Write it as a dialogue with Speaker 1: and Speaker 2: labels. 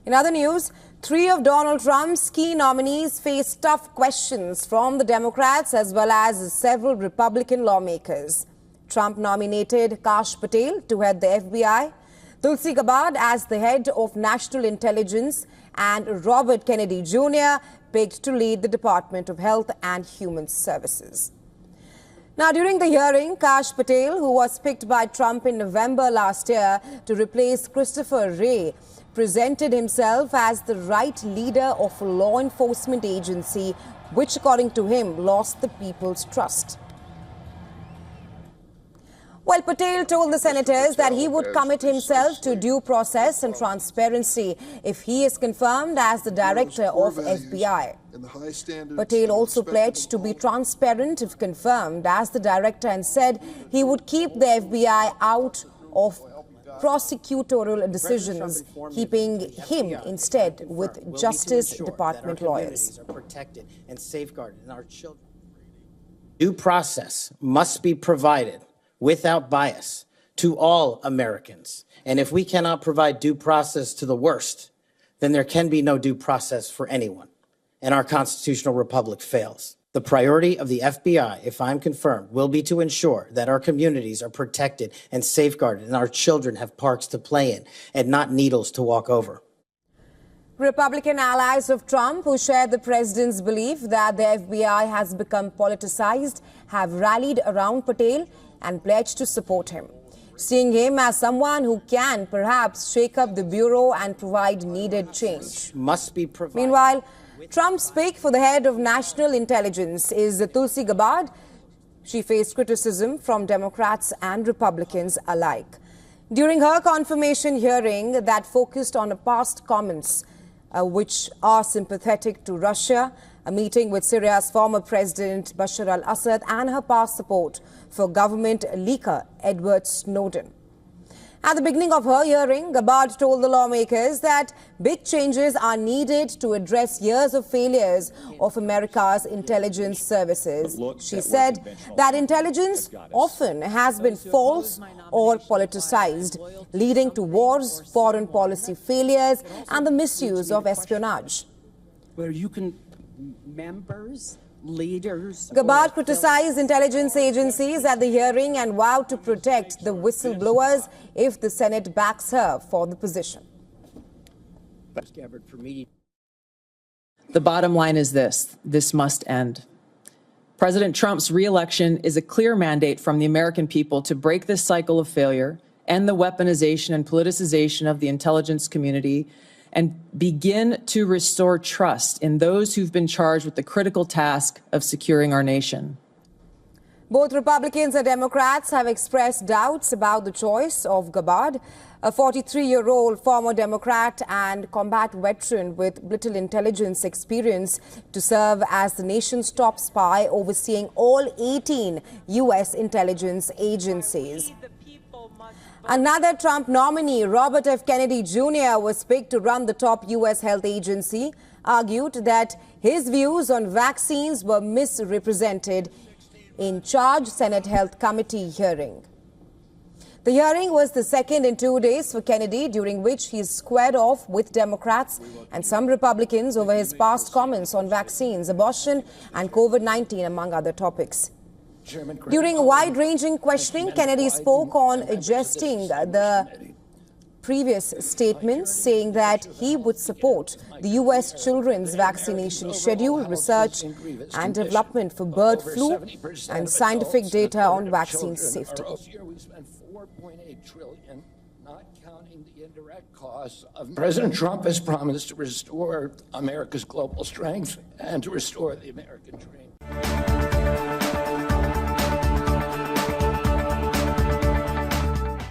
Speaker 1: In other news, 3 of Donald Trump's key nominees face tough questions from the Democrats as well as several Republican lawmakers. Trump nominated Kash Patel to head the FBI, Tulsi Gabbard as the head of National Intelligence, and Robert Kennedy Jr. picked to lead the Department of Health and Human Services. Now, during the hearing, Kash Patel, who was picked by Trump in November last year to replace Christopher Wray, presented himself as the right leader of a law enforcement agency, which, according to him, lost the people's trust. Well, Patel told the senators that he would commit himself to due process and transparency if he is confirmed as the director of FBI. Patel also pledged to be transparent if confirmed as the director and said he would keep the FBI out of prosecutorial decisions, keeping him instead with Justice Department lawyers.
Speaker 2: Due process must be provided without bias to all Americans. And if we cannot provide due process to the worst, then there can be no due process for anyone. And our constitutional republic fails. The priority of the FBI, if I'm confirmed, will be to ensure that our communities are protected and safeguarded and our children have parks to play in and not needles to walk over.
Speaker 1: Republican allies of Trump, who share the president's belief that the FBI has become politicized, have rallied around Patel and pledged to support him, seeing him as someone who can perhaps shake up the bureau and provide needed change. Meanwhile, Trump's pick for the head of national intelligence is Tulsi Gabbard. She faced criticism from Democrats and Republicans alike. During her confirmation hearing that focused on past comments which are sympathetic to Russia, a meeting with Syria's former president Bashar al-Assad, and her past support for government leaker Edward Snowden. At the beginning of her hearing, Gabbard told the lawmakers that big changes are needed to address years of failures of America's intelligence services. She said that intelligence often has been false or politicized, leading to wars, foreign policy failures, and the misuse of espionage.
Speaker 3: Where you can leaders.
Speaker 1: Gabbard criticized intelligence agencies at the hearing and vowed to protect the whistleblowers if the Senate backs her for the position.
Speaker 4: The bottom line is this must end. President Trump's re-election is a clear mandate from the American people to break this cycle of failure, end the weaponization and politicization of the intelligence community, and begin to restore trust in those who've been charged with the critical task of securing our nation.
Speaker 1: Both Republicans and Democrats have expressed doubts about the choice of Gabbard, a 43-year-old former Democrat and combat veteran with little intelligence experience, to serve as the nation's top spy overseeing all 18 U.S. intelligence agencies. Another Trump nominee, Robert F. Kennedy Jr., was picked to run the top U.S. health agency, argued that his views on vaccines were misrepresented in charged Senate Health Committee hearing. The hearing was the second in 2 days for Kennedy, during which he squared off with Democrats and some Republicans over his past comments on vaccines, abortion, and COVID-19, among other topics. During a wide-ranging questioning, Kennedy spoke on adjusting the previous statements, saying that he would support the U.S. children's vaccination schedule, research and development for bird flu, and scientific data on vaccine safety.
Speaker 5: President Trump has promised to restore America's global strength and to restore the American dream.